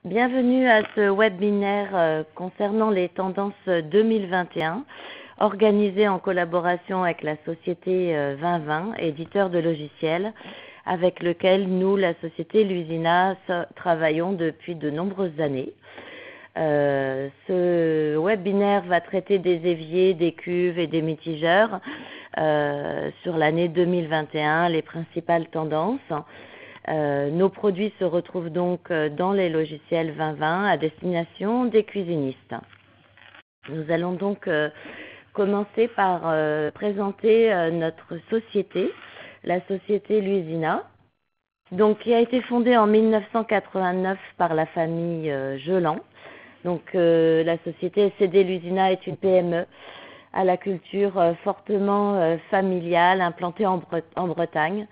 Bienvenue à ce webinaire concernant les tendances 2021, organisé en collaboration avec la société 2020, éditeur de logiciels, avec lequel nous, la société Lusina, travaillons depuis de nombreuses années. Ce webinaire va traiter des éviers, des cuves et des mitigeurs sur l'année 2021, les principales tendances. Nos produits se retrouvent donc dans les logiciels 2020 à destination des cuisinistes. Nous allons donc commencer par présenter notre société, la société Lusina, donc qui a été fondée en 1989 par la famille Geland. Donc la société SCD Lusina est une PME à la culture fortement familiale, implantée en Bretagne.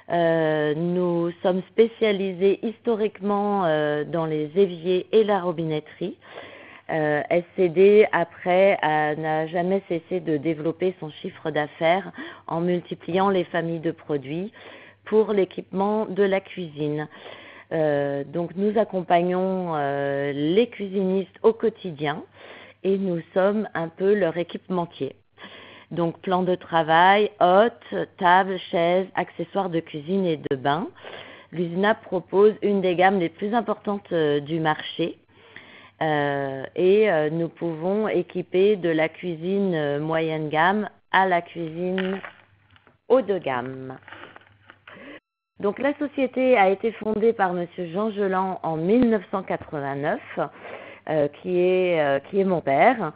Nous sommes spécialisés historiquement dans les éviers et la robinetterie. SCD, après, n'a jamais cessé de développer son chiffre d'affaires en multipliant les familles de produits pour l'équipement de la cuisine. Donc nous accompagnons les cuisinistes au quotidien et nous sommes un peu leur équipementier. Donc plan de travail, hôtes, tables, chaises, accessoires de cuisine et de bain. Lusina propose une des gammes les plus importantes du marché et nous pouvons équiper de la cuisine moyenne gamme à la cuisine haut de gamme. Donc la société a été fondée par Monsieur Jean Geland en 1989, qui est mon père.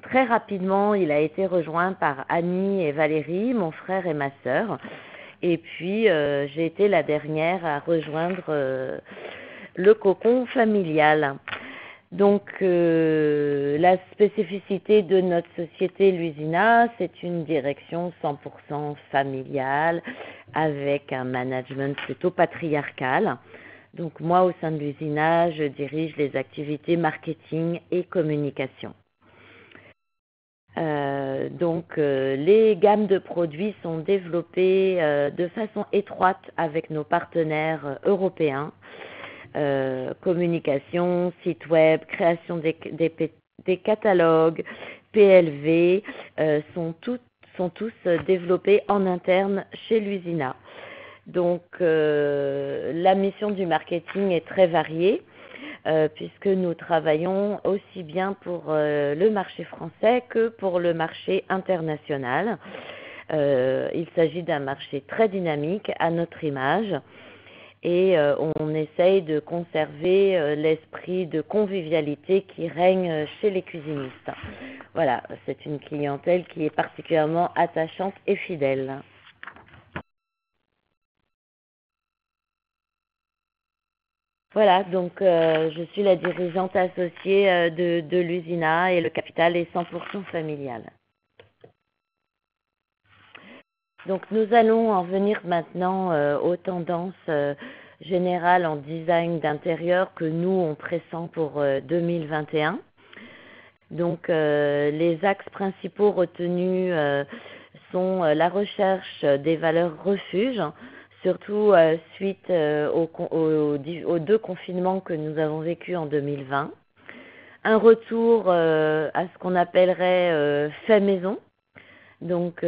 Très rapidement, il a été rejoint par Annie et Valérie, mon frère et ma sœur. Et puis, j'ai été la dernière à rejoindre le cocon familial. Donc, la spécificité de notre société Lusina, c'est une direction 100% familiale avec un management plutôt patriarcal. Donc, moi, au sein de Lusina, je dirige les activités marketing et communication. Les gammes de produits sont développées de façon étroite avec nos partenaires européens. Communication, site web, création des catalogues, PLV sont tous développés en interne chez Lusina. Donc la mission du marketing est très variée puisque nous travaillons aussi bien pour le marché français que pour le marché international. Il s'agit d'un marché très dynamique à notre image. Et on essaye de conserver l'esprit de convivialité qui règne chez les cuisinistes. Voilà, c'est une clientèle qui est particulièrement attachante et fidèle. Voilà, donc je suis la dirigeante associée de Lusina et le capital est 100% familial. Donc nous allons en venir maintenant aux tendances générales en design d'intérieur que nous on pressent pour 2021. Donc les axes principaux retenus sont la recherche des valeurs refuges, surtout suite aux deux confinements que nous avons vécus en 2020. Un retour à ce qu'on appellerait fait maison. Donc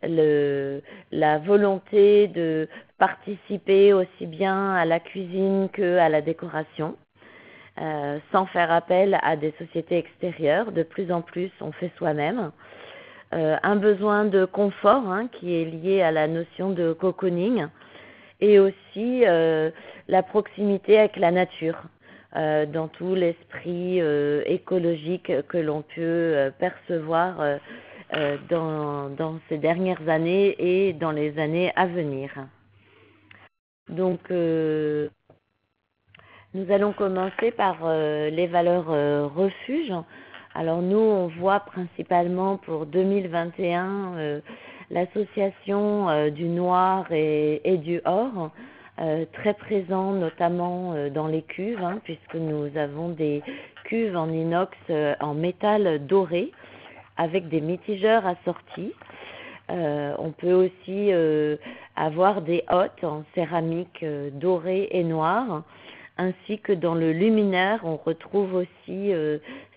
la volonté de participer aussi bien à la cuisine qu'à la décoration, sans faire appel à des sociétés extérieures. De plus en plus, on fait soi-même. Un besoin de confort qui est lié à la notion de cocooning et aussi la proximité avec la nature dans tout l'esprit écologique que l'on peut percevoir dans ces dernières années et dans les années à venir. Donc, nous allons commencer par les valeurs refuges. Alors nous, on voit principalement pour 2021 l'association du noir et du or, très présent notamment dans les cuves, puisque nous avons des cuves en inox en métal doré, avec des mitigeurs assortis. On peut aussi avoir des hottes en céramique dorée et noire, ainsi que dans le luminaire, on retrouve aussi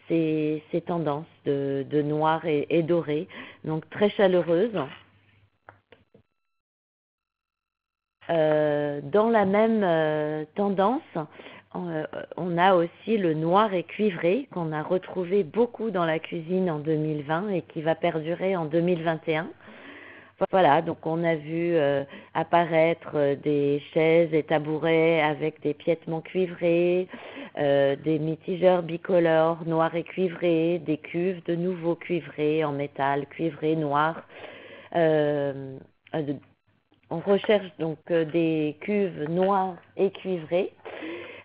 ces tendances de noir et doré, donc très chaleureuses. Dans la même tendance, on a aussi le noir et cuivré qu'on a retrouvé beaucoup dans la cuisine en 2020 et qui va perdurer en 2021. Voilà, donc on a vu apparaître des chaises et tabourets avec des piétements cuivrés, des mitigeurs bicolores noirs et cuivrés, des cuves de nouveau cuivrées en métal, cuivré, noir. On recherche donc des cuves noires et cuivrées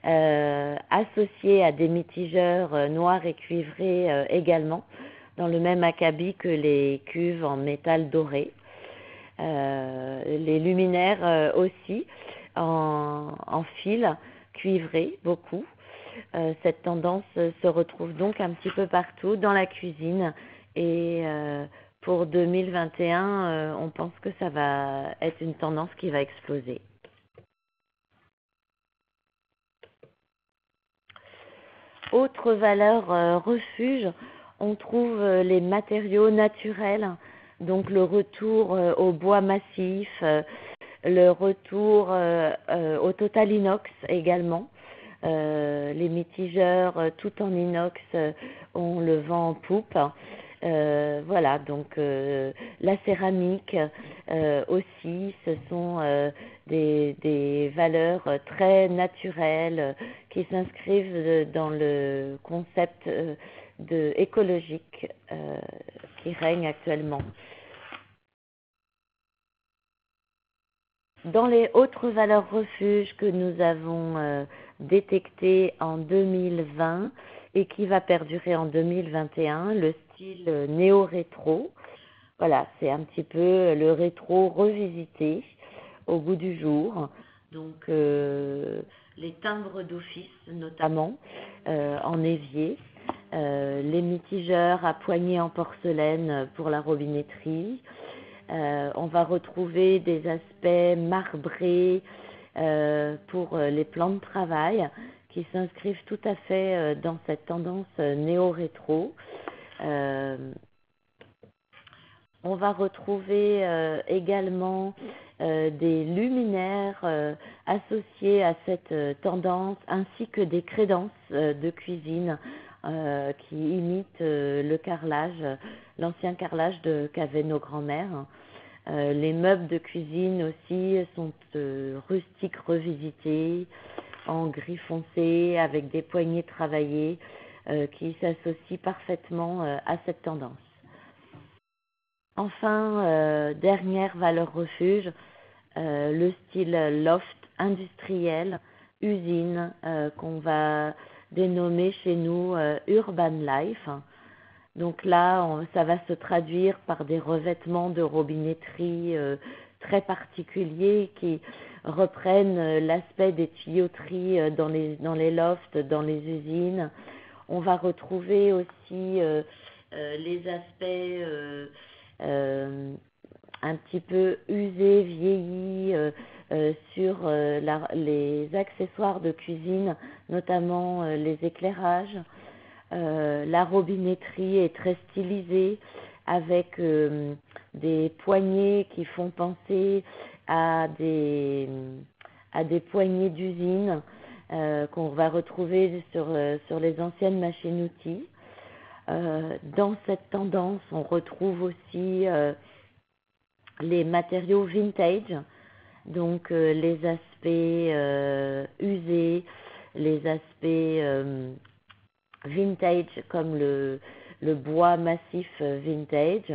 associées à des mitigeurs noirs et cuivrés également, dans le même acabit que les cuves en métal doré. Les luminaires aussi en fil cuivré beaucoup. Cette tendance se retrouve donc un petit peu partout dans la cuisine et pour 2021, on pense que ça va être une tendance qui va exploser. Autre valeur refuge, on trouve les matériaux naturels, donc le retour au bois massif, le retour au total inox également. Les mitigeurs tout en inox, on le vend en poupe. Voilà, donc la céramique aussi, ce sont des valeurs très naturelles qui s'inscrivent dans le concept écologique qui règne actuellement. Dans les autres valeurs refuges que nous avons détectées en 2020 et qui va perdurer en 2021, le style néo-rétro. Voilà, c'est un petit peu le rétro revisité au goût du jour. Donc les timbres d'office notamment en évier, les mitigeurs à poignées en porcelaine pour la robinetterie. On va retrouver des aspects marbrés pour les plans de travail qui s'inscrivent tout à fait dans cette tendance néo-rétro. On va retrouver également des luminaires associés à cette tendance, ainsi que des crédences de cuisine qui imitent le carrelage, l'ancien carrelage qu'avaient nos grands-mères. Les meubles de cuisine aussi sont rustiques revisités, en gris foncé, avec des poignées travaillées qui s'associent parfaitement à cette tendance. Enfin, dernière valeur refuge, le style loft industriel, usine, qu'on va dénommer chez nous Urban Life. Donc là, ça va se traduire par des revêtements de robinetterie très particuliers qui reprennent l'aspect des tuyauteries dans les lofts, dans les usines. On va retrouver aussi les aspects un petit peu usés, vieillis sur les accessoires de cuisine, notamment les éclairages. La robinetterie est très stylisée avec des poignées qui font penser à des poignées d'usine qu'on va retrouver sur les anciennes machines-outils. Dans cette tendance, on retrouve aussi les matériaux vintage, donc les aspects usés, les aspects vintage comme le bois massif vintage.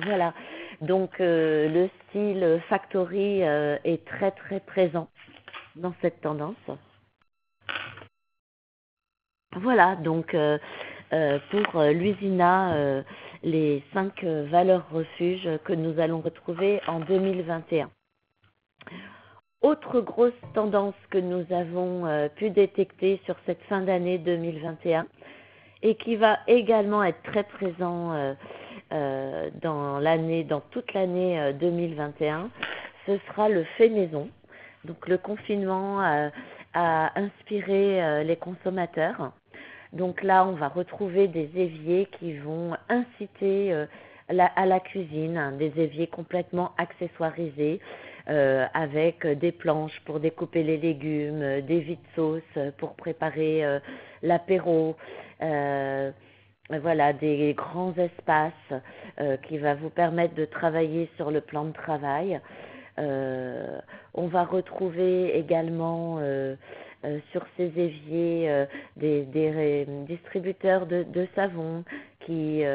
Voilà, donc le style factory est très très présent dans cette tendance. Voilà, donc pour l'Usina, les 5 valeurs refuges que nous allons retrouver en 2021. Autre grosse tendance que nous avons pu détecter sur cette fin d'année 2021, et qui va également être très présent dans toute l'année 2021, ce sera le fait maison. Donc le confinement a inspiré les consommateurs. Donc là, on va retrouver des éviers qui vont inciter à la cuisine, hein, des éviers complètement accessoirisés, avec des planches pour découper les légumes, des vide-sauce pour préparer l'apéro, voilà, des grands espaces qui va vous permettre de travailler sur le plan de travail. On va retrouver également sur ces éviers des distributeurs de savon qui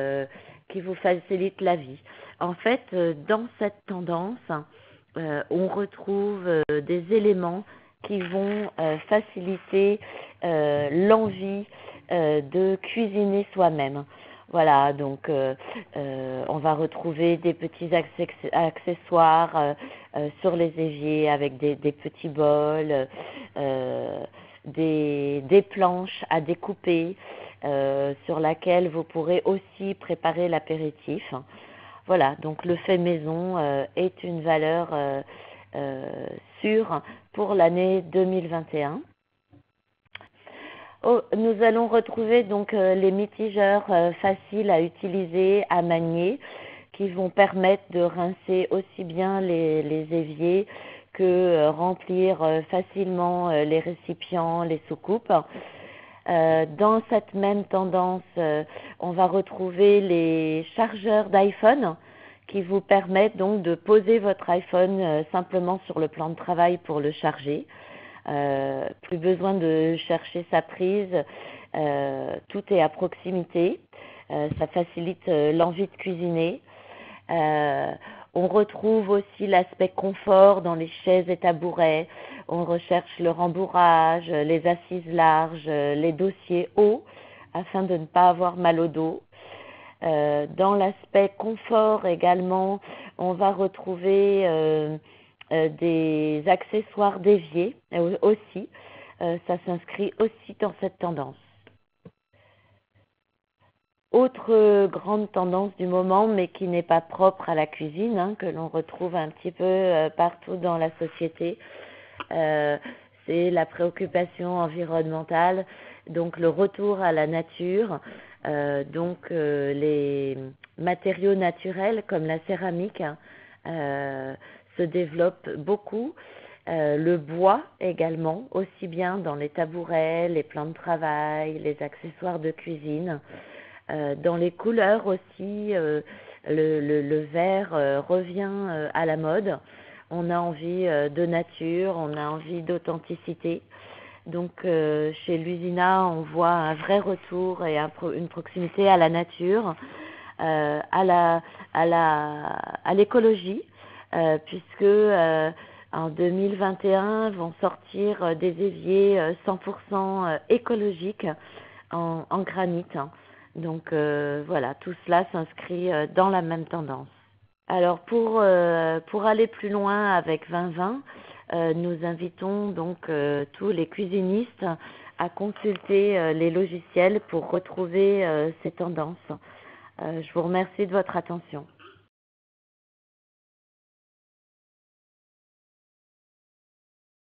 vous facilitent la vie. En fait, dans cette tendance, on retrouve des éléments qui vont faciliter l'envie de cuisiner soi-même. Voilà, donc on va retrouver des petits accessoires sur les éviers avec des petits bols, des planches à découper sur laquelle vous pourrez aussi préparer l'apéritif. Voilà, donc le fait maison est une valeur sûre pour l'année 2021. Nous allons retrouver donc les mitigeurs faciles à utiliser, à manier, qui vont permettre de rincer aussi bien les éviers que remplir facilement les récipients, les soucoupes. Dans cette même tendance, on va retrouver les chargeurs d'iPhone qui vous permettent donc de poser votre iPhone simplement sur le plan de travail pour le charger. Plus besoin de chercher sa prise, tout est à proximité, ça facilite l'envie de cuisiner. On retrouve aussi l'aspect confort dans les chaises et tabourets, on recherche le rembourrage, les assises larges, les dossiers hauts afin de ne pas avoir mal au dos. Dans l'aspect confort également, on va retrouver des accessoires d'évier aussi. Ça s'inscrit aussi dans cette tendance. Autre grande tendance du moment, mais qui n'est pas propre à la cuisine, hein, que l'on retrouve un petit peu partout dans la société, c'est la préoccupation environnementale, donc le retour à la nature, les matériaux naturels comme la céramique se développent beaucoup. Le bois également, aussi bien dans les tabourets, les plans de travail, les accessoires de cuisine. Dans les couleurs aussi, le vert revient à la mode. On a envie de nature, on a envie d'authenticité. Donc chez Lusina, on voit un vrai retour et une proximité à la nature, à l'écologie, puisque en 2021 vont sortir des éviers 100% écologiques en granit. Donc voilà, tout cela s'inscrit dans la même tendance. Alors pour aller plus loin avec 2020, nous invitons donc tous les cuisinistes à consulter les logiciels pour retrouver ces tendances. Je vous remercie de votre attention.